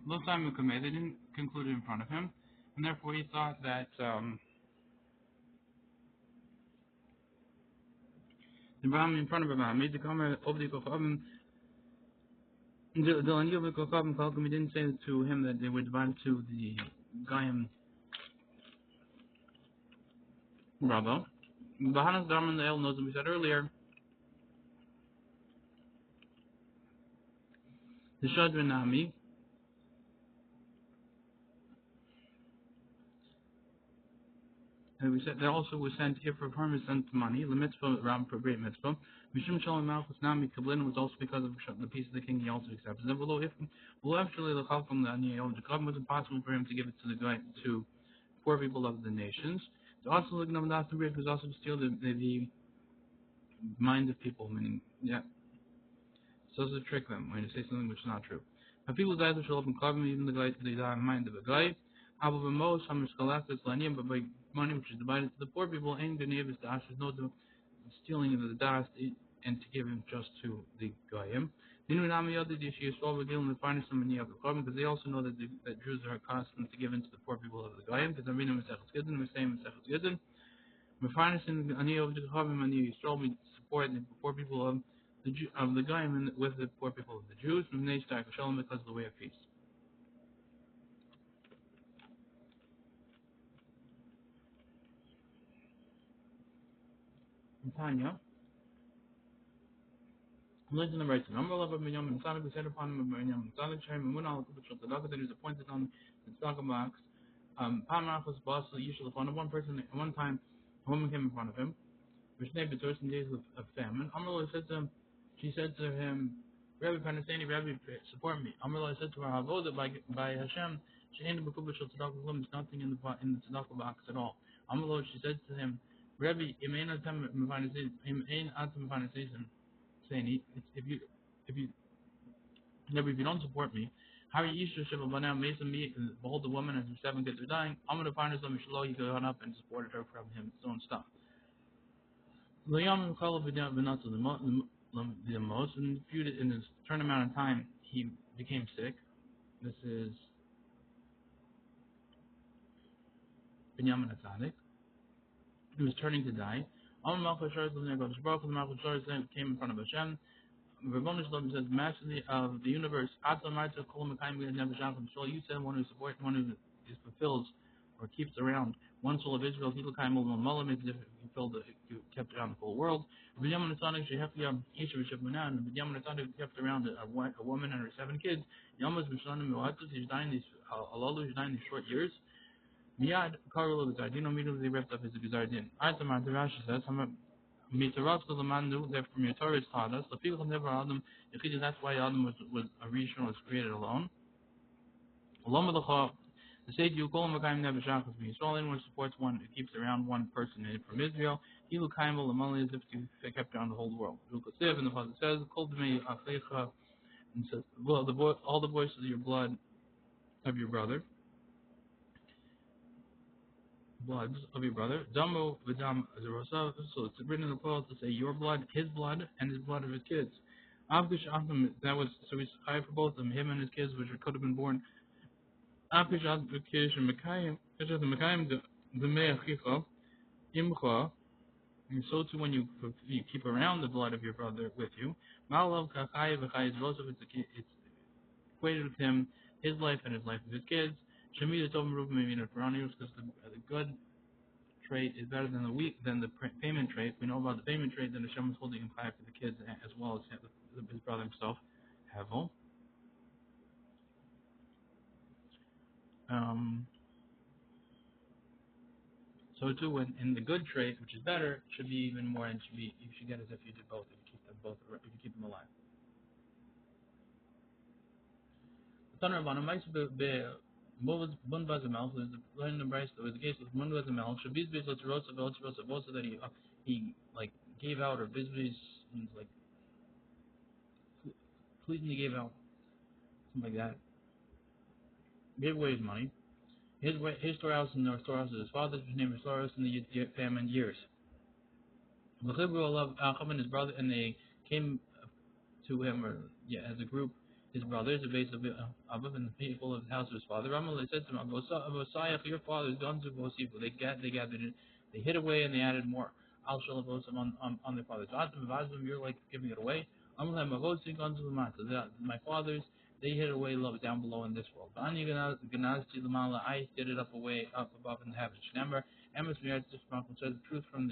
They didn't conclude it in front of him, and therefore he thought that the Brahmin in front of Abraham made the comment of the Kochavim. The Laniel of the Kochavim Kalkum, he didn't say to him that they were divided to the Gayim brother. Bahanas Darman the El knows that we said earlier. The Shadrin Nami. And we said that also was sent here for harm is sent money, the mitzvah ram for great mitzvah. Mishum Shalom Malchus Nami Kablin was also because of the piece of the king he also accepted. And below if actually the Chalcom the Aniyah Jacob was impossible for him to give it to the guy to poor people of the nations. To also look at the bridge was also to steal the mind of people, meaning so to trick them when you say something which is not true. Now people die to show up in carbon, even the guy they die in mind of a guy. But by money which is divided to the poor people, and the neighbors the ashes no the stealing of the dust and to give him just to the goyim. They knew Nami other the issue so we're dealing with finding some money of the carbon because they also know that that Jews are accustomed to give into the poor people of the goyim because I'm reading Masechus Gidon, we're saying Masechus Gidon. We're finding any of the carbon money so we support the poor people of the goyim with the poor people of the Jews from they start Shalom because of the way of peace. Tanya, legend of writing. Number 11 Binyamin Tzaddik was said upon him of Binyamin Tzaddik Shem and Munal Kubachot the Daka that he was appointed on the Tzedakah box. Panachos Basra usually upon one person at one time a woman came in front of him, which named B'Tzor in days of famine. Amrullah said to him, she said to him, Rabbi Panasani, Rabbi, support me. Amrullah said to her, Havoda by Hashem, she ain't Kubachot Tzedakah Lum, there's nothing in the Tzedakah box at all. Amrullah, she said to him, Rabbi, saying if you don't support me, how are you Easter Shiva now Mason me behold the woman and her 7 kids are dying, I'm gonna find her some Shlomo, he could run up and supported her from his own stuff. The most in this certain amount of time he became sick. This is Binyamin Atzadik. He was turning to die. Came in front of Hashem. Rabbanu Shalom says, Master of the universe, you said one who supports, one who is fulfills or keeps around one soul of Israel, he kept around the whole world. And Binyamin Atzadik kept around a woman and her 7 kids. He's dying these short years. Miyad Karul of the Gardino immediately ripped up his Gazardin. Aitamar the Rashi says, Mitaratko the Mandu, that from your Torah is taught us, the people never Adam, that's why Adam was a regional was created alone. Along with the sage you call him a guy never shackles me. So anyone supports one who keeps around one person from Israel, he will kind of as if he kept around the whole world. And the Father says, called to me Aflecha, and says, well, all the voices of your blood of your brother. Bloods of your brother. Damo Vidam Zerosa, so it's written in the plural to say your blood, his blood, and his blood of his kids. Avdish Atam, that was so he's high for both of them, him and his kids, which could have been born. Avdish Advikish and Mekayim, the Meachicha, Imcha, and so too when you keep around the blood of your brother with you. Malav Kachai Vachai Zerosa, it's equated with him, his life and his life of his kids. Shemida Tov Merubim Mimina Peranius, because the good trait is better than the payment trait. We know about the payment trait that Hashem is holding him high for the kids as well as his brother himself, Havel. So too, in the good trait, which is better, it should be even more, and you should get as if you did both. If you keep them both, if you keep them alive. The son of Anamais Bba Basra is the learning the Bryce that was the case with Bba Basra. Shabiz Biz Rosa that he like gave out, or Biz means like completely gave out, something like that. Gave away his money. His storehouse and the storehouse of his father's, his name is storehouse in the famine years. L'chibru alav Achab and his brother, and they came to him as a group his brothers, the base of Abba, and the people of the house of his father. Ramallah said to him, Abosayach, your father's guns of Bosifu. They gathered it, they hid away, and they added more. Al Shalavosim on their fathers. Atam Vazim, you're like giving it away. Amalem Avosi guns of Lamata. My fathers, they hid away down below in this world. Ani Ganazti Lamala, I did it up above in the heavens. Remember, Amos Mirat says the truth from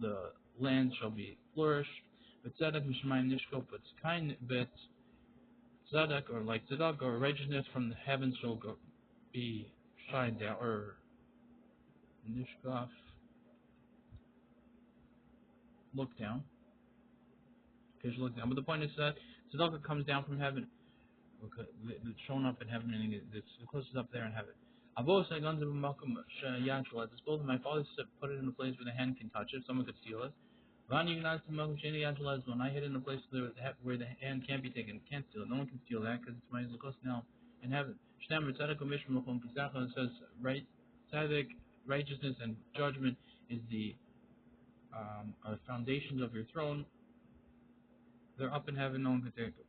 the land shall be flourished. But Tzedek Mishamayim Nishko, but kind bit Tzedek or like Tzedek or righteousness from the heavens shall be shined down, or Nishkaf, look down. Okay, look down. But the point is that Tzedek comes down from heaven. Okay, it's shown up in heaven, meaning it's closest up there in heaven. Avos Guns of Malcolm Yachal, it's both of my father put it in a place where the hand can touch it, someone could steal it. When I hid in a place where the hand can't be taken, can't steal it. No one can steal that because it's my Zukos now in heaven. It says right, tzedek, righteousness and judgment is the foundations of your throne. They're up in heaven. No one can take them.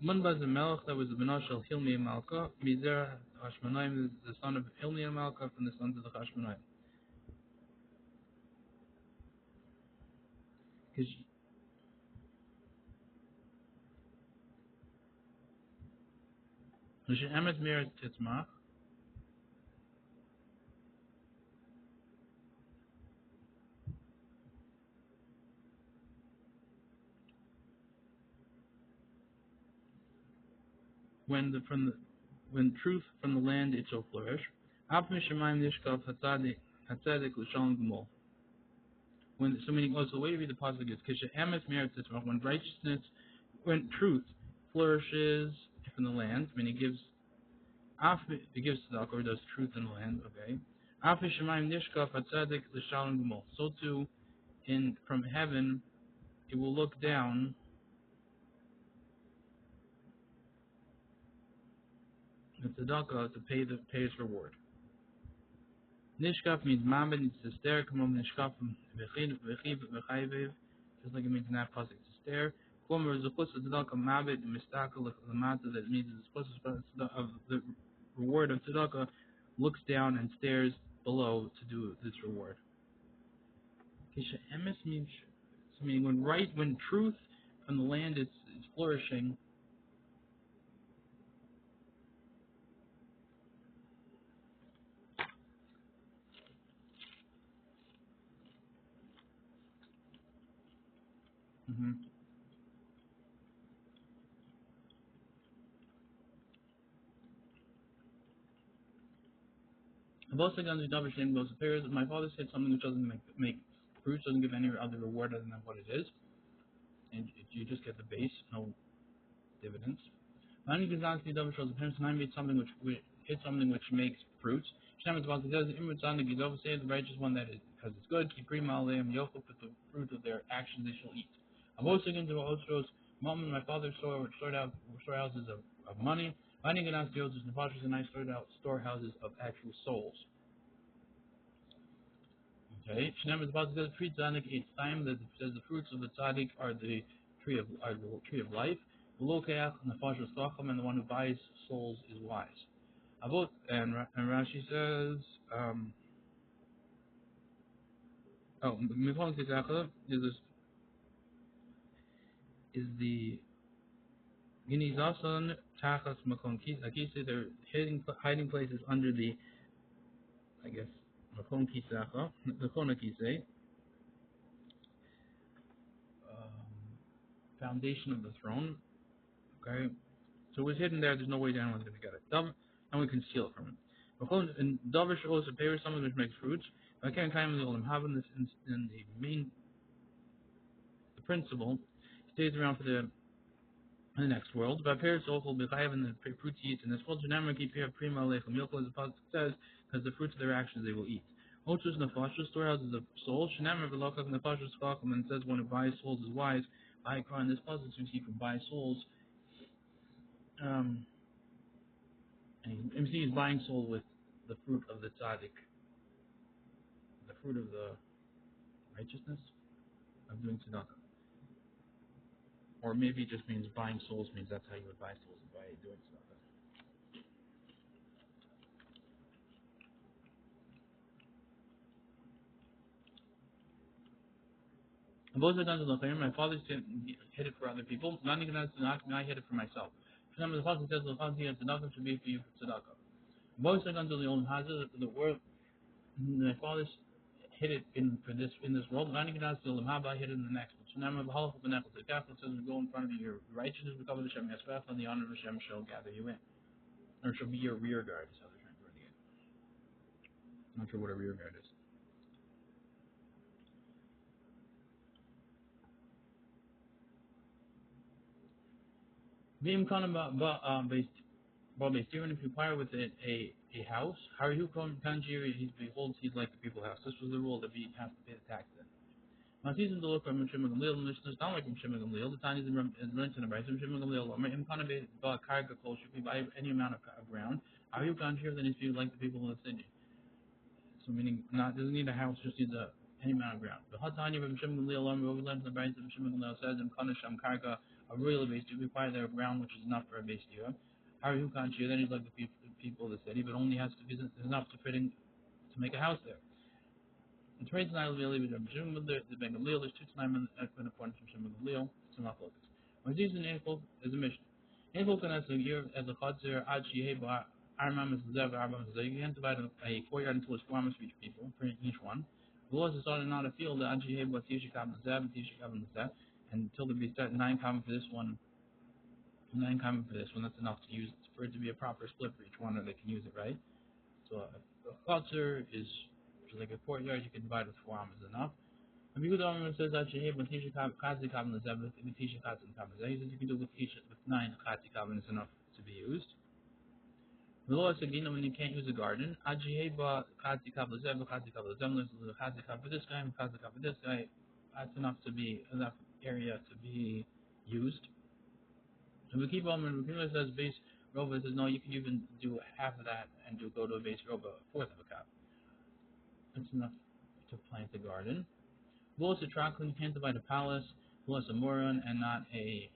Munba the Melech, that was the Benosh of Hilmi and Malka. Mizer Hashmonaim is the son of Hilmi and Malka from the sons of the Hashmonaim. When truth from the land it shall flourish. So meaning also the way to read the pasuk is when righteousness, when truth flourishes from the land, meaning it gives tzedakah or does truth in the land. Okay. So too from heaven it will look down the tzedakah to pay its reward. Nishkaf means mabed, it's to stare. Kamom nishkaf v'chayvev, just like it means in that pasuk to stare. Chomer is a plus of tzedakah mabed mistakel lamata, that means it's plus of the reward of tzedakah looks down and stares below to do this reward. Kisha emes means, so meaning when truth from the land is flourishing. Mm-hmm. I've also done the double shame those affairs. My father said something which doesn't make fruits, doesn't give any other reward other than what it is, and you just get the base, no dividends. Many Gazanti double shows appearance nine made something which hit something which makes fruits. Shem is about to say the righteous one that is because it's good. Keep prima aleim yochel, with the fruit of their actions they shall eat. I've also given to Ostros, Mom and my father storehouses of money. Finding Ganas Joseph and Pashas, and I stored out storehouses of actual souls. Okay, Shnem is about to say the tree tzaddik. It's time that says the fruits of the tzaddik are the tree of life. V'lokeach nefashos chacham, and the one who buys souls is wise. Avot and Rashi says, Mifon Tizacha is the Ginizasan Tachas Makon Kisei. They're hiding places under the, I guess, Makon Kisacha, the Kona Kisei, foundation of the throne. Okay, so it was hidden there. There's no way anyone's going to get it. And we can steal it from him. And Davish also favors someone which makes fruits. I can't kind of having this in the principle. Stays around for the next world. But appears also be in the fruits he eats in this world. Janamaki prima lechem yokol, as the pasuk says, because the fruits of their actions they will eat. Otus nefashos, storehouses of souls. Shanamar v'lokach nefashos chacham, and it says one who buys souls is wise. I cry in this pasuk we see from buy souls. And he's buying soul with the fruit of the tzaddik, the fruit of the righteousness of doing tzedakah. Or maybe it just means buying souls means that's how you would buy souls by doing tzedakah. My father hid it for other people. Not even as tzedakah, I hid it for myself. Remember, the Chazal says the tzedakah should be for you for tzedakah. Both are going to the old Hazard, the word my father hid it in this world. Not even as the old Haba hid it in the next. So now the halach of the necklace. The Catholic says we go in front of you. Your righteousness will cover the Shem Yasvach, and the honor of Hashem shall gather you in, or shall be your rear guard. Is how they're trying to word it. I'm not sure what a rear guard is. Being kind of based. Well, even if you acquire with it a house, how are you going Kanjiri? He beholds he's like the people's house. This was the rule that we have to pay the tax in. Now, season to look from Shimon Gamliel, and it's not like Shimon Gamliel. The Tanya is mentioned about Shimon Gamliel. Im kind of karga kol should be by any amount of ground. How are you Kanjiri? Then he's like the people in the city. So meaning not doesn't need a house, just needs any amount of ground. The Hatanya from Shimon Gamliel, we learned the Brayz of Shimon Gamliel says in Kanasham karga a real base to require their ground which is enough for a base year. How are you Kanjiri? Then he's like the people of the city, but only has to be enough to to make a house there. The trades and I will be the Ben Gamliel. There's two Tanaim in accordance from Shimon Gamliel. It's not focus. When these in Eichel is a mission. Eichel can as a year as a chatzir ad sheheba armam is zev arbam is you can't divide a courtyard into its farmers for each people for each one. The law is started not a field ad sheheba tishikab zev tishikab zev until there be 9 common for this one, 9 common for this one. That's enough to use for it to be a proper split for each one, or they can use it right. So a chatzir is like a courtyard, you can divide with 4 arms enough. And because the says that you have Tisha Kazi Kabin is with Tisha Kazi Kabin. You can do with 9 Kazi Kabin is enough to be used. The law is again when you can't use a garden. Ajiheba Kazi Kabin Zeb, Kazi Kabin Zeb, Kazi Kabin for this guy, Kazi Kabin for this guy. That's enough to be enough area to be used. And we keep on when Rukuna says base Rova says no, you can even do half of that and go to a base Rova, a fourth of a cup. That's enough to plant the garden. Laws of Traklin can't divide a palace, laws of Moron, and not a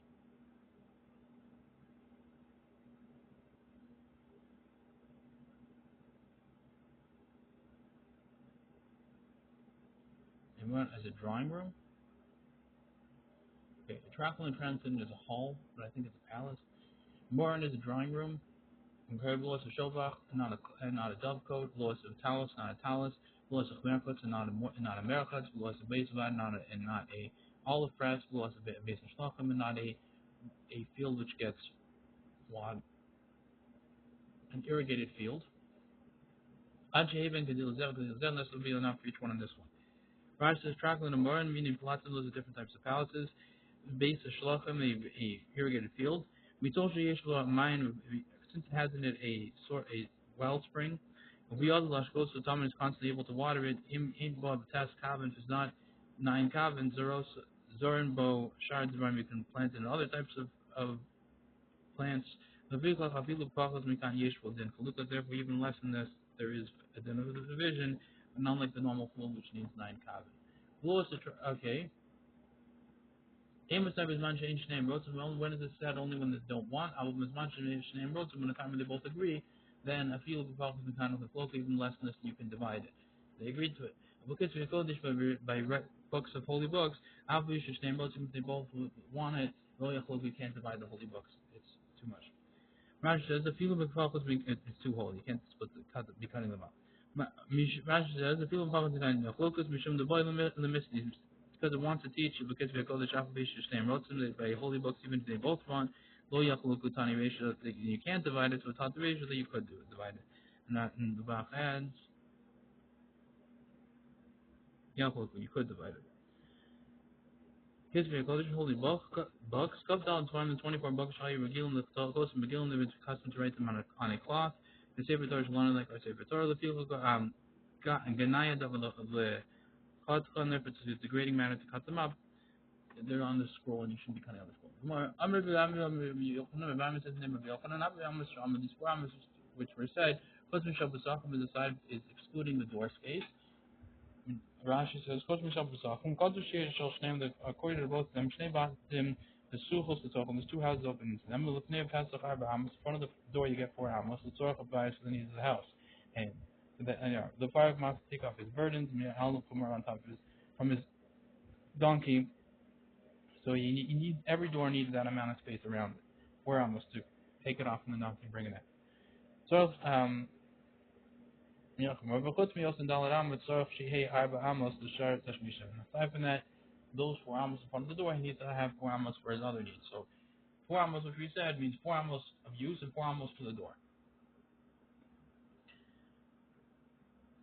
Moron as a drawing room. Okay, a Traklin Trenton is a hall, but I think it's a palace. Moron is a drawing room. Compared laws of Shovach, and not a dovecote. Laws of Talus, not a talus. Laws of Merkutz, and not a Merkutz. Laws of Beisvad, not a olive press. Laws of Beis Shlachim, and not a field which gets water, an irrigated field. Ajhaven Kadil Zev, this will be enough for each one in this one. Rashi says Traklin and Moran, meaning palaces, those are different types of palaces. Base of Shlachim, a irrigated field. Mitol Sheyeshlo mine, since it has in it a wellspring. We also Lashkos, so Talmud is constantly able to water it. In Bob Test Kavin is not 9 Kavin, Zoros, Zorinbo, Shard Zorin, we can plant in other types of plants. The vehicle of Hafilu Pachos Mikan Yeshvil, then Kaluka, therefore, even less than this, there is a division, but not like the normal food, which needs 9 Kavin. Okay. When is it said only when they don't want? When the time they both agree, then a field of Pachos Mikan with a cloak, even less than this, you can divide it. They agreed to it. Because we call this by books of holy books, if they both want it, we can't divide the holy books. It's too much. Rashi says the field of Pachos it's too holy. You can't be cutting them up. Rashi says the field of Pachos because it wants to teach you because we call the Shafal by holy books, even if they both want. You can't divide it, so taught the ratio that you could divide it. And that in the Bach adds, you could divide it. His vehicle, holy books, scuffed out and 24 books, Shai Regilim, the Close and Regilim, they were accustomed to write them on a cloth. The Sefer Torah is learned like our Sefer Torah. The people Ganaya of the Chatchan, if it's a degrading matter to cut them up, they're on the scroll and you shouldn't be cutting out the scroll. Says the name of Yochanan, these 4 Amos which were said, is excluding the door space. Rashi says, "Kosh mishal b'sachim, kodesh shir shel shneim." According to both of them, shnei batim, the suchos b'sachim. There's two houses open into them. The lefnei pesach arba amos. In front of the door, you get 4 amos. The tzorach abayis for the needs of the house. And the fire must take off his burdens. I'll put more on top of from his donkey. So you need every door needs that amount of space around it. 4 amos to take it off from the donkey and bring it in. So aside from that, those 4 amos in front of the door, he needs to have 4 amos for his other needs. So 4 amos, which we said, means 4 amos of use and 4 amos to the door.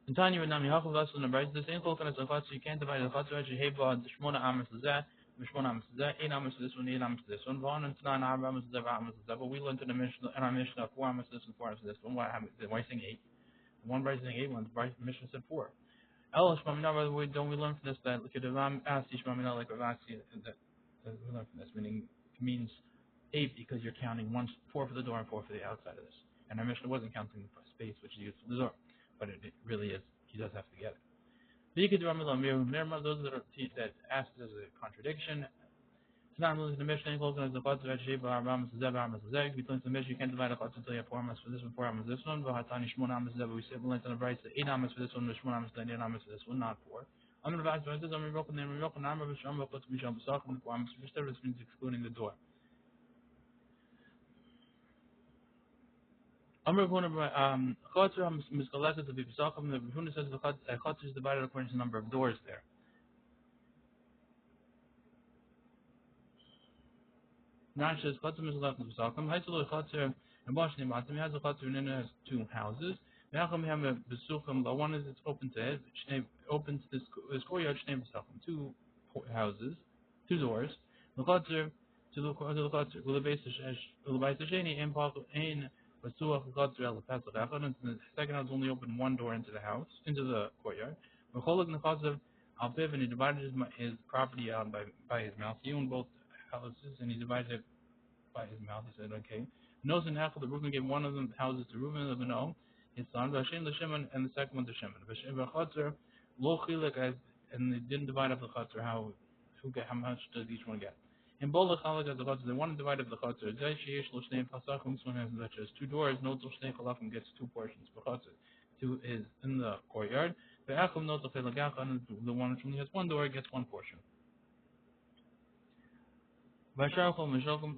In Tanya with Nami Hachav Vasu and Abrais, the same Cholkan as a Chatsu, you can't divide the Chatsu, actually, Heba, the Shmona Amos is that, Mishmona Amos is that, 8 Amos to this one, 8 Amos to this one, Vaughn and Tanan, Arba Amos is that, Amos is that, but we learned in our Mishnah 4 Amos to this and 4 Amos to this one. Why saying 8? One Bryce saying 8, one Mishnah said 4. Elish Mamina, by the way, don't we learn from this that look at Rav asked Ishmamina like Rav asked that we learn from this, meaning it means 8 because you're counting 4 for the door and 4 for the outside of this. And our Mishnah wasn't counting the space which is used for the door, but it really is. He does have to get it. Those that asked as a contradiction. It's not really the Mishnah. We learn the Mishnah. You can't divide a Chatz until you have 4 amos for this one, 4 amos for this one. We said we learned on the Bryce 8 amos for this one, 8 amos for this one, not 4. I'm going to advise this. I'm going to this means excluding the door. The Rehuna says the Chatz is divided according to the number of doors there. Rashi says Chatz is left with Pesachim. Haitzel Chatz and Bashni Matim has a Chatz and it has 2 houses. Me'acham we have a Besuchim. The one is it's open to it. Open to this courtyard. Shnei Pesachim. 2 houses, 2 doors. The Chatz to the Chatz. L'bayis Hasheni ein Besuch Chatz el Pesach Echad. And the second house only opened 1 door into the house, into the courtyard. V'cholek Nechatz al Piv, and he divided his property out by his mouth. He owned both houses and he divided it by his mouth. He said, okay. Knows in half of the Reuben gave one of the houses to Reuben of Beno, his son, Vashem the Shimon, and the second one to Shimon. Vashem Chatzer lo chilek, and they didn't divide up the Chatzer. How much does each one get? In both the chalak as the Chatzer, they want to divide up the Chatzer. Zay sheish lo shnei pasachim. This one has such as 2 doors. No to shnei chalachim gets 2 portions. The Chatzer 2 is in the courtyard. The achim no to chelagacha, and the one which only has 1 door gets 1 portion. Vasharchol Mishalchim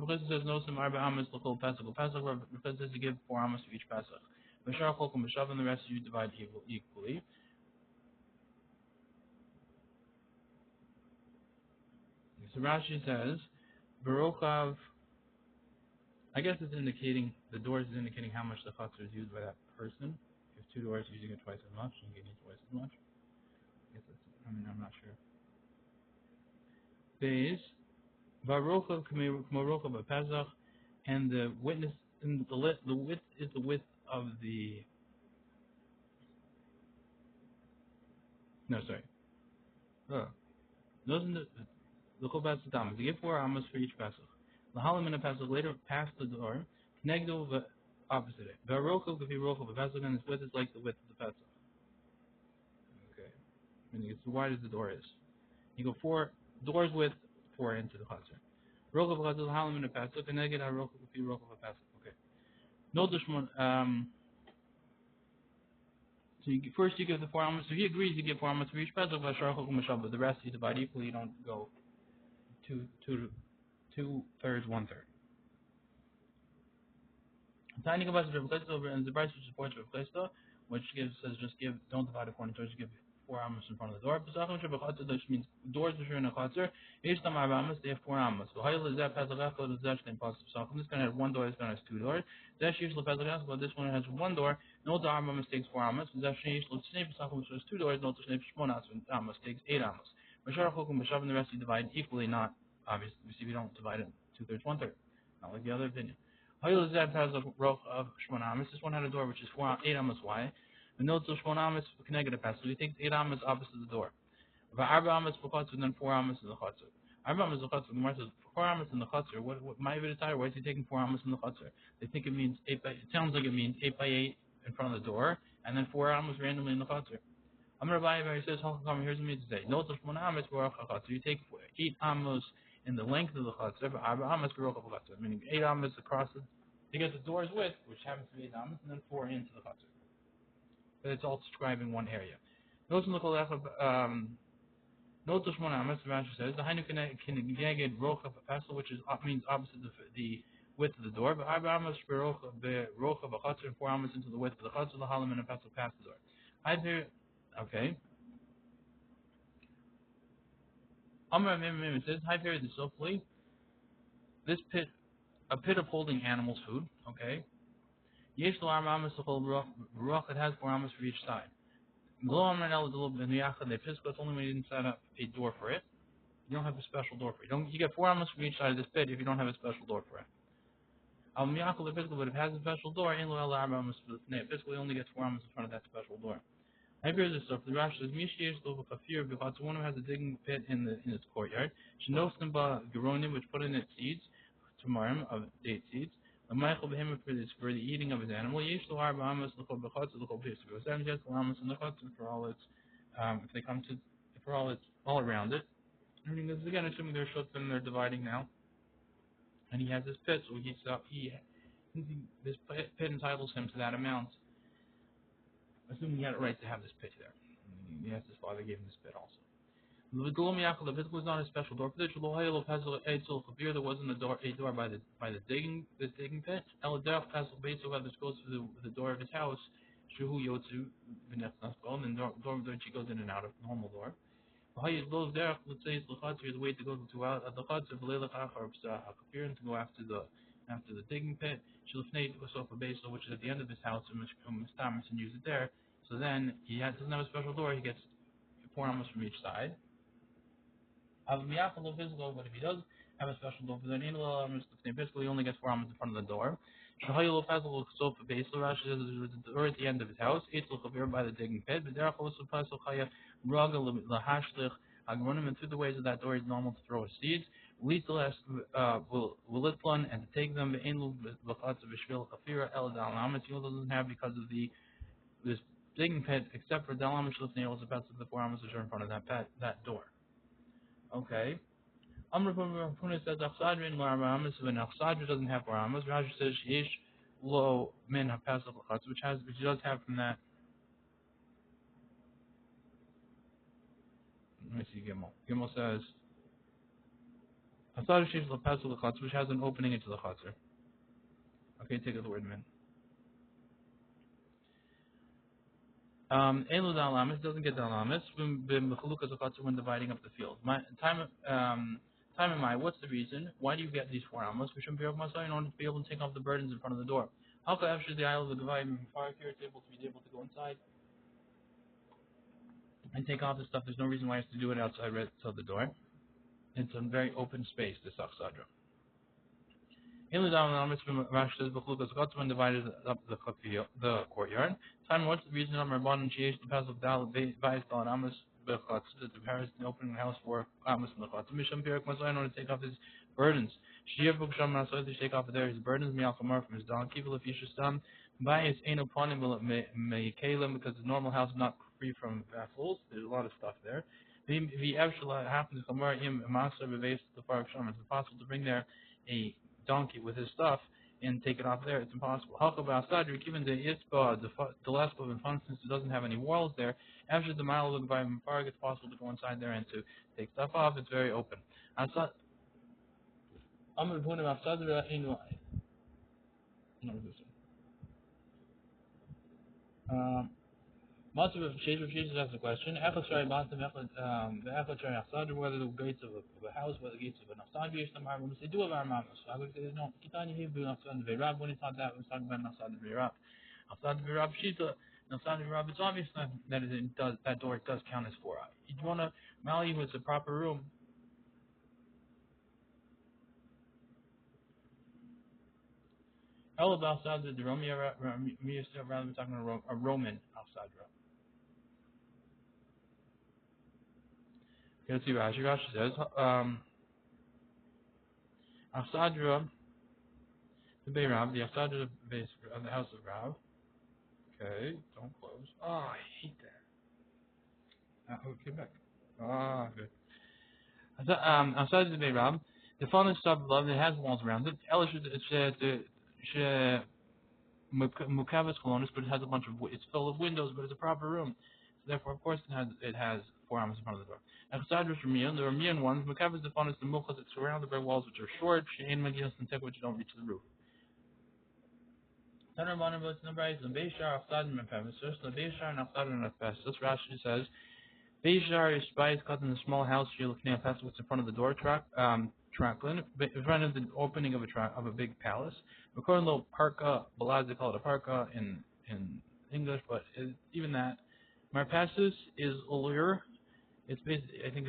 because it says no some arba amos l'chol pesach because it says you give 4 amos to each pesach. Vasharchol Mishalchim, the rest you divide equally. So Rashi says Barochav. I guess it's indicating the doors is indicating how much the chatzar is used by that person. If 2 doors, using it twice as much, you can use twice as much. I'm not sure. Days, Barochav K'Marochav B'Pesach, and the witness, and the width is the width of the. No, sorry. Those in the Chol Pesach Tamas. You give 4 amos for each Pesach. L'halim in a Pesach later past the door. Negdo the opposite. Barochav K'Marochav B'Pesach, and its width is like the width of the Pesach. Okay, meaning it's as wide as the door is. You go 4 doors with 4 into the chatzar. Rochav chatzar halim in a pasuk, and neged harochav k'fi rochav a pasuk. Okay. No dushman. So first you give the 4 amos. So he agrees you give 4 amos for each pasuk. But the rest you divide equally. You don't go 2/3, 1/3. Tiny kabbalah over and the price which supports Rav which says just give, don't divide according to, just give 4 amos in front of the door. Which means doors which are in a chatzar. Each time amos they have 4 amos. So this going to have 1 door. This going to have 2 doors. But this one has 1 door. No to amos takes 4 amos. Which has 2 doors. No to amos takes 8 amos. The rest you divide equally, not obviously. You see, we don't divide it 2/3, 1/3. Not like the other opinion. This one had a door which is 8 amos wide. The notes of Shmon amos connected a pass. So he takes 8 amos opposite the door. Arba amos for chatzar, and then 4 amos in the chatzar. Arba amos in the chatzar. The Gemara says 4 amos in the chatzar. What my attire? Why is he taking 4 amos in the chatzar? They think it means 8 by. It sounds like it means 8 by 8 in front of the door, and then 4 amos randomly in the chutzner. Amar Abaye says, "Halacham, here's what it means to say. Notice 1 amos baruch chutzner. You take 8 amos in the length of the chutzner, but 4 amos baruch chutzner, meaning 8 amos across it to get the door's width, which happens to be 8 amos, and then 4 into the chutzner. But it's all describing one area. Notice Notice 1 amos, the Rashi says, the Hainu Kineged Rochav Pesel, which means opposite the width of the door, but 4 amos Rochav Chutzner, 4 amos into the width of the chutzner, the Halam and a Pesel past the door. Either, okay. Amar Mim says, "Hi, here the softly. This pit, a pit of holding animals' food. Okay. Yesh lo armamas l'chol ruach. It has 4 amos for each side. Lo amar el d'lo b'niyachad le'pisko. It's only when you didn't set up a door for it. You don't have a special door for it. You get 4 amos from each side of this pit if you don't have a special door for it. Al miyachad le'pisko, but if it has a special door, in lo el armamas l'fnei. Pisko only gets 4 amos in front of that special door. I hear this stuff. The Rashi says, "Mishiyesh lo b'kafir b'chatz." One who has a digging pit in its courtyard. Shenosim ba geronim, which put in its seeds, tamarim of date seeds. A Michael behemoth for the eating of his animal. Yesh lo arba amos l'chol b'chatz l'chol pisco. 7 gets amos in the chatz for all its if they come to for all its all around it. I mean, this is again assuming they're shutim, they're dividing now, and he has this pit, so this pit entitles him to that amount. Assuming he had a right to have this pit there. Yes, his father gave him this pit also. The pit was not a special door for this. There wasn't a door by the digging pit. This goes to the door of his house. Shuhu Yotsu Vinetnasbon, and door that she goes in and out of normal door. Let's say it's the way to go to out at the chutzner to go after the digging pit. Shilfnei Sofa Basel, which is at the end of his house, and and use it there. So then doesn't have a special door. He gets 4 amos from each side. But if he does have a special door, then basically he only gets 4 amos in front of the door. Sofa Basel, Rashi says there's a door at the end of his house. It's by the digging pit. But there also and through the ways of that door is normal to throw his seeds. Will and to take them. He doesn't have because of this digging pit, except for Dalam Shlifnail, the best of the 4 amos which are in front of that door. Okay. Amr Puna says Achsadra in Lar Amos, when Achsadra doesn't have 4 amos, Rashi says Sheish Lo Min HaPasach L'Chatz, which does have from that. Let me see Gimel. Gimel says Achsadra Sheish Lo Pasach L'Chatz, which has an opening into the Chatzar. Okay, take the word min. Elu Dalamis doesn't get Dalamis when dividing up the field. Time in mind, what's the reason? Why do you get these 4 amos? We shouldn't be able in order to be able to take off the burdens in front of the door. How come after the aisle of the Gavayim fire here it's able to go inside and take off the stuff? There's no reason why he has to do it outside the door. It's a very open space, this Achsadra. Rashi says when divided up the courtyard. Time, what's the reason of Rabban Sheish the pass of Dal Vais Dal Amos Bechutz that the parents opening the house for Amos and the Chutz. Misham Pirak Masai in order to take off his burdens. Shiv Buksham Masai to take off there his burdens, Mialchamar from his donkey, Vil Fishistam, Bias Ain upon him Mekalim, because the normal house is not free from vessels. There's a lot of stuff there. The Evshala happens to Kamar Im Master Beves the Park Sham. It's impossible to bring there a donkey with his stuff and take it off there. It's impossible. Halcha Sadri, given the Ispa, the last of the fun, since it doesn't have any walls there, after the mile of the Park, it's possible to go inside there and to take stuff off. It's very open. Master of Jesus asks the question: whether the gates of a house, whether the gates of an Afsad, they do have our mamas. I would say no. Kitani Hebrew Afsad Ve'Rab. When it's not that, we're talking about Afsad Ve'Rab. Afsad Ve'Rab Shita. Afsad Ve'Rab. It's obvious that door does count as 4. You want to Mali with a proper room. All about Afsad the Romia. Rather than talking about a Roman Afsad. Let's see Rashi. Rashi says, Afsadra, the Beirab, the Afsadra of the house of Rav, Okay, don't close. Oh, I hate that. Okay, back. Ah, good. Outside the Beirab, the phone is sub love. It has walls around it. Elish is Mukavis colonus, but it has a bunch of. It's full of windows, but it's a proper room. So therefore, of course, it has 4 arms in front of the door. Outside of Ramian, the Ramian ones, Mukavis the phone is the muchas. It's surrounded by walls which are short. Shein magias and tek which don't reach the roof. Tanur Manavos number 8 the Beishar outside the Mukavis. First the Beishar and outside the Mukavis. Rashi says. Bejar is spies cut in a small house. You're looking at past what's in front of the door tracklin, in front of the opening of a big palace. We call it a little parka. Balaz they call it a parka in English, but even that, marpassus is ulur. It's basically, I think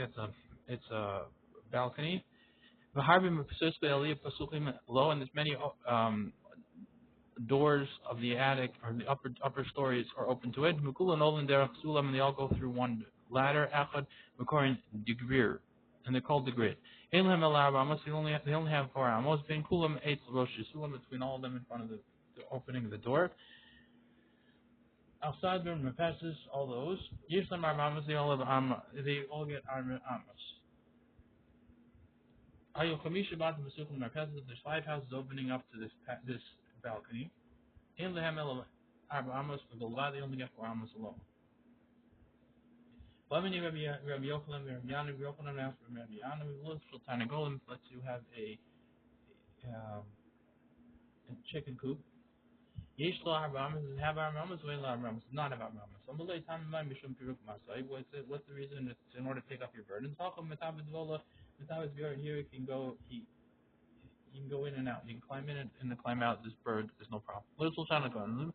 it's a balcony. The harbin low, and there's many doors of the attic or the upper stories are open to it. Mukula Nolan Derech Sulam, and they all go through one ladder. Echad Makorin Degrir, and they're called the grid. Elam El Amos, they only have 4 amos. Ben Kulam 8 Rosh Sulam, between all of them in front of the opening of the door. Outside the Mepasses, all those. Yishlam Amos, they all have they all get amos. Ayo Kamisha Bat Masukum Mepasses, there's 5 houses opening up to this balcony. In the Hamel Amos for the they only get 4 amos alone. Lemony Rabbi Yochanan, Rabbi Yana, Rabbi Yochanan asked for Rabbi Yana, we look for Tanagolim, let's you have a chicken coop. Yesh lo Amos is have Amos, way lo Amos, not have Amos. Some of the time in mind, Mishum Piruk Masai, what's the reason? It's in order to take off your burdens. Talking Metabit Vola, Metabit here, you can go in and out. You can climb in and climb out. This bird, there's no problem. Little Tanagolim.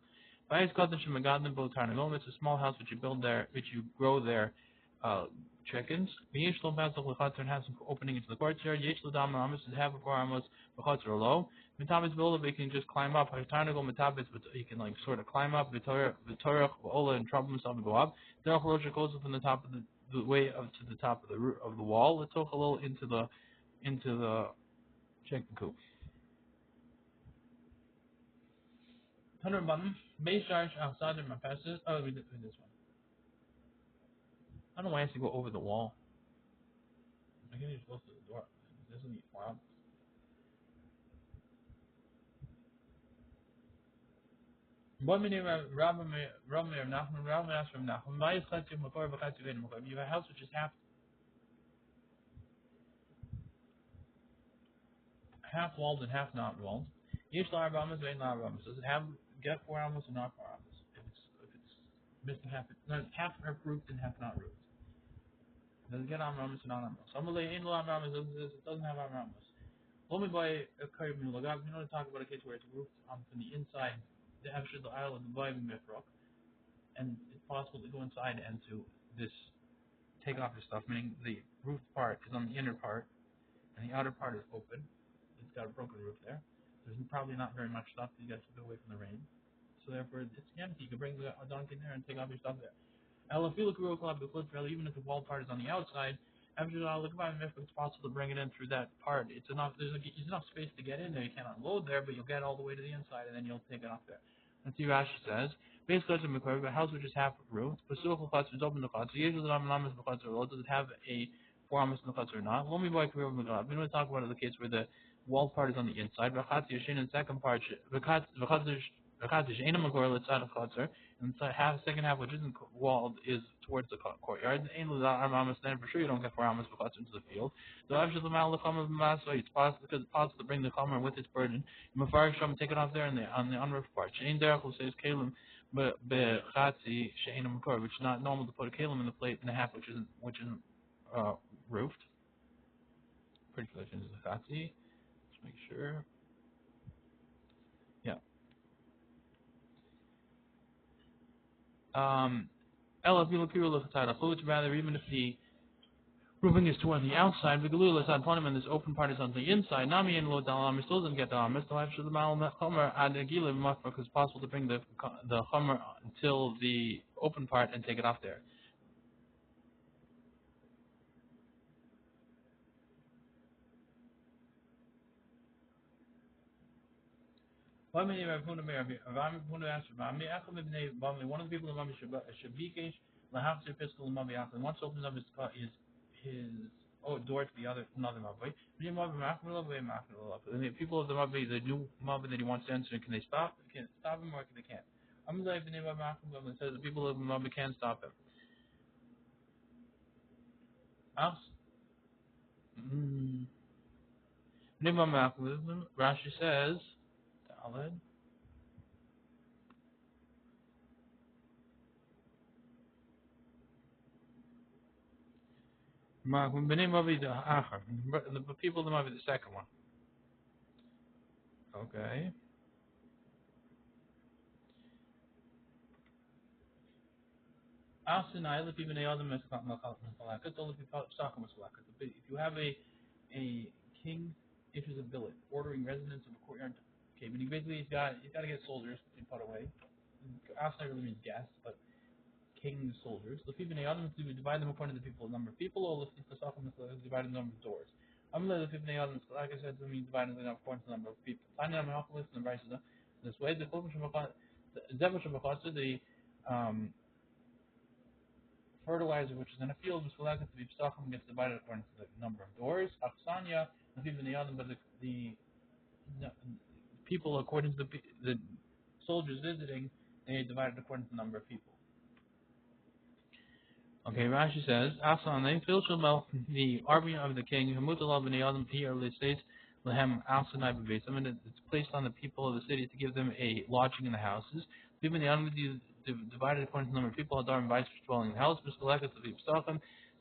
It's a small house which you build there, which you grow there, chickens. And has an opening into the courtyard. Have a 4 amos, low. Metabits Bola, you can just climb up. Metabits, but you can like sort of climb up. Vitorach, Ola, and trouble himself and go up. Derech Rosh goes from the top of the way up to the top of the wall. Let's talk a little into the chicken coop. Hundred button, base charge outside of my passes. Oh, we did this one. I don't know why I have to go over the wall. I guess you're supposed to the door. This isn't wow. You have a house which is half walled and half not walled. Does it have get 4 amos or not 4 amos? If it's missing half, half roofed and half not roofed. Does it get on amos or not amos? Some of the in law amos it doesn't have amos. Only by a curve in lagab, you know, talk about a case where it's roofed from the inside, the actually the aisle of the Bible Mifrok, and it's possible to go inside and to this take off your stuff, meaning the roofed part is on the inner part and the outer part is open. It's got a broken roof there. There's probably not very much stuff you guys to go away from the rain. So therefore it's empty. You can bring a donkey in there and take off your stuff there. Even if the wall part is on the outside, it's possible to bring it in through that part. It's enough. There's enough space to get in there. You can't unload there, but you'll get all the way to the inside, and then you'll take it off there. Let's see. Rashi says, basically, a house which is half roofed, but still is open to chutz. Usually, does it have a 4 amos in the chutz or not? Let me We don't talk about the case where the wall part is on the inside. And the second part, and the second half, which isn't walled, is towards the courtyard. Then for sure you don't get 4 amos into the field. So it's possible because it's possible to bring the chomer with its burden. Take it off there on the unroofed part. Says kalim, but which is not normal to put a kalim in the plate and a half, which isn't roofed. Pretty sure that's the chatzi. Let's make sure. Yeah. Ella, if you look here, rather, even if the roofing is toward the outside, the galula is on and this open part is on the inside. Nami and lo dalam still doesn't get the amis. Still have the mal chomer ad agila because it's possible to bring the chomer until the open part and take it off there. One of the people in Mami Shabikesh, Lahafsir Fiscal Mami Akhlin, once opens up his door to the other another Mabay. And the people of the Mabay, the new Mabay that he wants to enter, can they stop? Can stop him or they can't? I'm like the name of Mabay says the people of the Mabay can't stop him. Rashi says, Daled. The people that might be the second one. Okay. If you have a king issues a billet ordering residents of a courtyard. Okay, but basically he's got to get soldiers to be put away. Outside really means guests, but king soldiers. Lefibin Adam to divide them according to the people number of people, or divide the number of doors. Lefibin Adam, like I said, to me dividing them according to the number of people. Finding out my list and the prices this way. The the fertilizer which is in a field was selected to be Psachim gets divided according to the number of doors. Aksanya, Lefibin Adam, but the people according to the soldiers visiting, they divided according to the number of people. Okay, Rashi says, Asan, the army of the king, Hamutalav and Yadim, he early states, Lehem Asanai Bebeis. I mean, it's placed on the people of the city to give them a lodging in the houses. Even the Yadim divided according to the number of people, Adar and Vice dwelling in the house,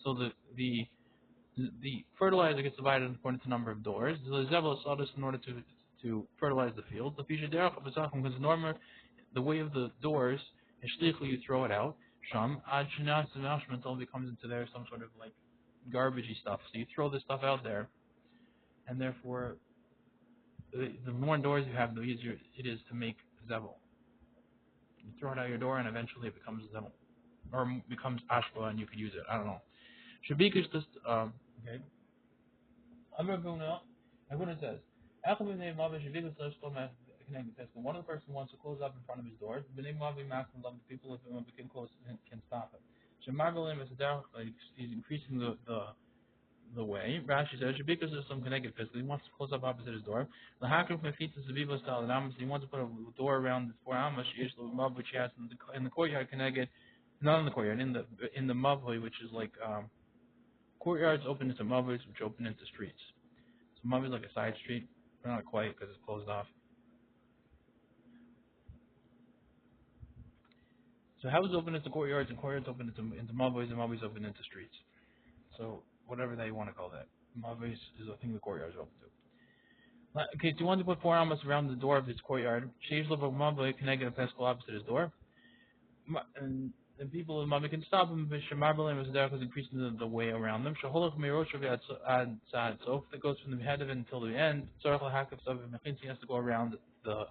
so the fertilizer gets divided according to the number of doors. The Zebel sawdust in order to fertilize the field. The Fisha Derech of because normal the way of the doors, you throw it out. Sham until it becomes into there some sort of like garbagey stuff. So you throw this stuff out there, and therefore the more doors you have, the easier it is to make zevel. You throw it out your door, and eventually it becomes zevel, or becomes ashba, and you could use it. I don't know. Shabik is just okay. Everyone says. One of the person wants to close up in front of his door. The people of him can stop it. He's increasing the way. Rashi says because there's some connected physically. He wants to close up opposite his door. The hakim he wants to put a door around the four amos which he has in the courtyard connected, not in the courtyard, in the mavli, which is like courtyards open into mavlis, which open into streets. So mavli is like a side street, but not quite because it's closed off. So houses open into courtyards, and courtyards open into mavlis, and mavlis open into streets. So whatever they want to call that. Mavlis is a thing the courtyard is open to. Okay, so you want to put four amos around the door of his courtyard. Sheish level mavli can get a peskel opposite his door. And people of Mami can stop him, but Shemarbalim is there because increasing the way around them. Shaholach Miroshav ad Sad. So if it goes from the head of it until the end, Tzarech Lahakav Sav Mechinsi has to go around the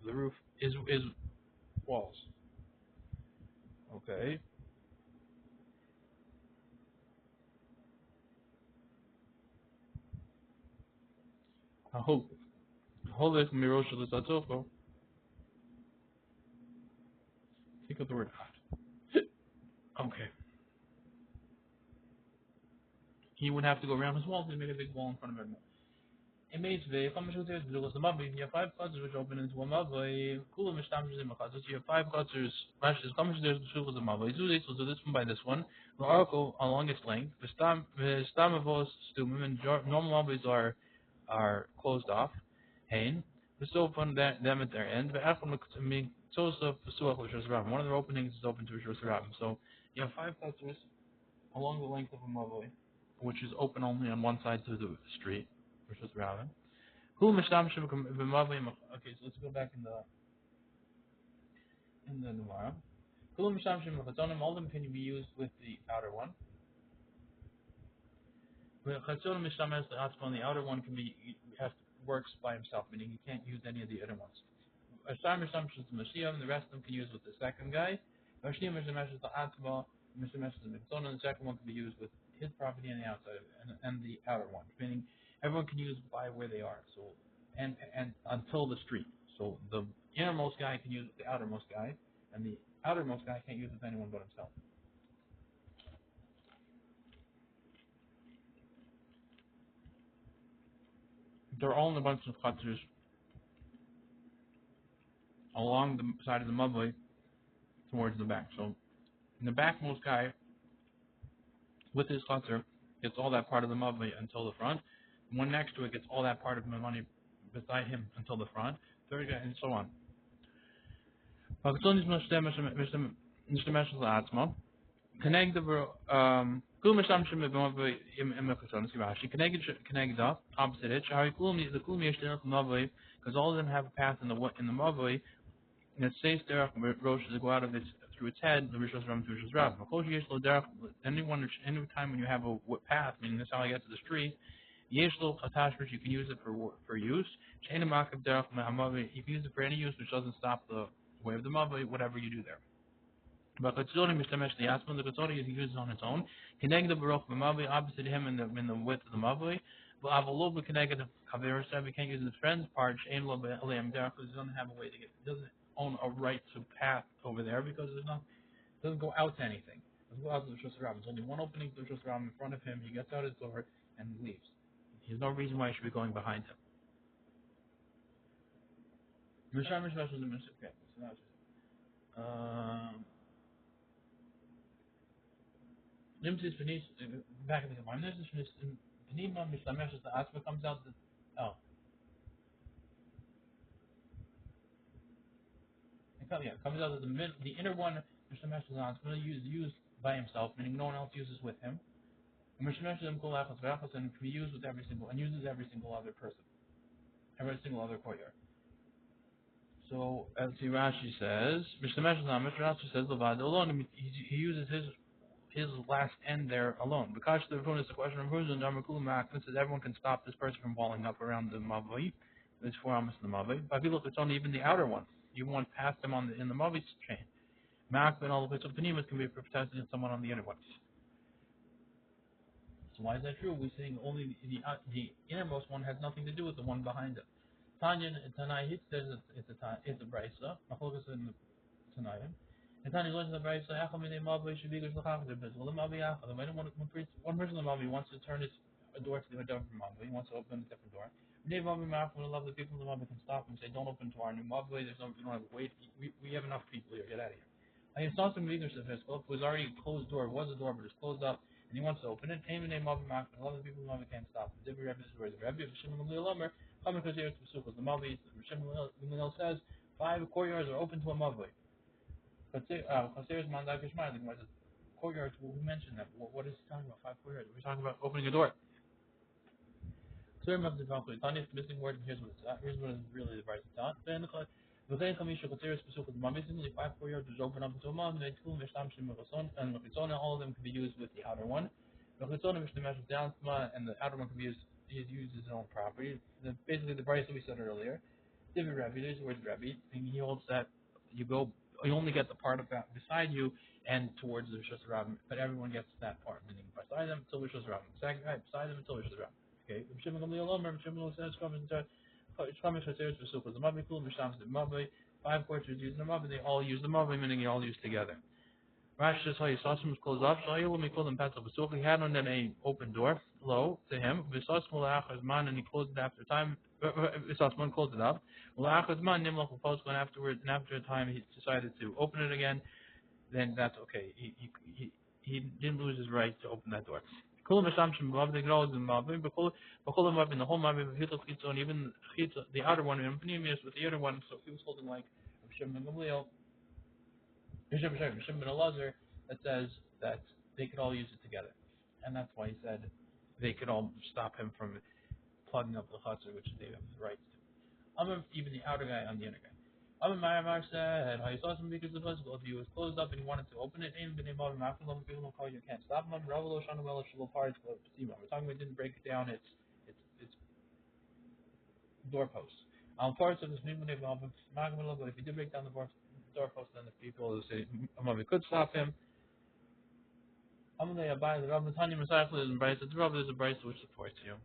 roof is walls. Okay. Holach Miroshav Zatzofo. Take out the word ad. Okay. He would have to go around his walls and make a big wall in front of everyone. It means you have five clusters which open into a mavoi. Kula mishtamshes in machazos. You have five clusters. Rashi says, "Come there's the shuvos of mavoi." So do this one by this one. The article along its length. V'stamavos stumim and normal mavois are closed off. Hain. This open them at their end. One of their openings is open to Rishos Rabim. So you have five clusters along the length of a mavoi, which is open only on one side to the street, Rishos Rabim. Okay, so let's go back in the Gemara. All of them can be used with the outer one. The outer one works by himself, meaning you can't use any of the other ones. And the rest of them can use with the second guy. The second one can be used with his property on the outside and the outer one, meaning everyone can use by where they are. So and until the street. So the innermost guy can use it with the outermost guy, and the outermost guy can't use it with anyone but himself. There are only a bunch of chutzers along the side of the mavli towards the back. So the backmost guy with his chutzer gets all that part of the mavli until the front. The one next to it gets all that part of the money beside him until the front. Third guy, and so on. Connect كل مشتمل بموضوع مختصر Rashi connect up opposite it. The kulum yeshterach mavli because all of them have a path in the mavli and it says derech rosh to go out of its through its head the rishos ram to rishos rav. Any time when you have a path, meaning that's how I get to the street. Yeshlo attachment you can use it for use. She'ena makav derech ma'amavi you can use it for any use which doesn't stop the way of the mavli whatever you do there. But Katsuri Mishtamesh the Asman, the Katsuri is used on its own. Connect the Baruch Mavli opposite him in the width of the Mavli. But Avalov connected Kavir said we can't use his friend's part, Shain Lo Eliam there, because he doesn't have a way to get doesn't own a right to path over there because it doesn't go out to anything. It doesn't go out to the Shus Ram. There's only one opening to the Shus Ram in front of him, he gets out his door and leaves. There's no reason why he should be going behind him. Okay, so that's Nimtzis Venice, back in the Gemara. Nimtzis Venice, Penima Mishlamesh, the Asma comes out. It comes out that the inner one, Mishlamesh is Asma, used by himself, meaning no one else uses with him. And Mishlamesh is Mkol Achas V'Achas, and can be used with uses every single other person, every single other courtyard. So, as Rashi says, Mishlamesh is Asma, Rashi says, Levad alone, he uses his last end there alone. Because the Rune is the question of Rune, and says everyone can stop this person from walling up around the Mavli. There's 4 Amos in the Mavli. But if you look, it's only even the outer one. You want past them in the Mavli chain. Mak and all the bits of Panimas can be protected against someone on the inner one. So why is that true? We're saying only the innermost one has nothing to do with the one behind it. Tanya and Tanai hits says it's a brisa. Machlokas in the Tanayim. And Tanya learns the Brisa, one person in the Mavi wants to turn his door to a different Mavi, he wants to open a different door. They love the people in the Mavi can stop and say, don't open to our new Mavi, we don't have to wait, we have enough people here, get out of here. I saw some leaders of his book, was already a closed door, was a door, but it's closed up, and he wants to open it. Aim name Mavi Mach, and a lot of people in the Mavi can't stop. The Rebbe is where the Rebbe of Shimon Gamliel coming because here to the Mavi, Shimon Gamliel says, 5 courtyards are open to a Mavi. Courtyards, we mentioned that. What is he talking about? 5 courtyards. We're talking about opening a door. Clear of the conflict. Tanya is missing word, and here's what is really the right thought. The 5 courtyards is open up into a mom, and all of them can be used with the outer one. And the outer one can be used as his own property. Basically, the price that we said earlier. Different Rabbi, there's the word Rabbi, and he holds that you only get the part of that beside you and towards the Rishos Rabbim, but everyone gets that part, meaning beside them until Rishos Rabbim. Second guy beside them until Rishos Rabbim. Okay, Shimon Gamliel Omer, Shimon says, it's coming to the Sukkot, the Mabbi Kul, Mishams the Mabbi, 5 courtyards use the Mabbi, they all use the Mabbi, meaning they all use together. Rashi says how Yisrasim was closed off, so when we call them Petzl B'Such, he had on then a open door, low, to him, V'Sas Mulachas Man, and he closed it after time, V'Sas Man closed it up, Mulachas Man, Nimlach V'Post, and afterwards, and after a time he decided to open it again, then that's okay. He didn't lose his right to open that door. Kulam Mishamshim Mav, they acknowledge the Mav, but Kulam Mav in the whole Mav, and even the outer one, and Panemius with the other one, so he was holding like Shimon Gamliel, Shimon ben Elazar, that says that they could all use it together. And that's why he said they could all stop him from plugging up the chutzner, which they have the rights to. Even the outer guy on the inner guy. Ma'amar said, I saw some because the physical, if he was closed up and he wanted to open it, people don't call you can't stop him. We're talking about it didn't break it down, it's doorposts. Parts of this but if he did break down the doorpost, then the people who say we could stop him. The Rav Natanya Masayach is in Bryce. The Rav is a Bryce which supports you.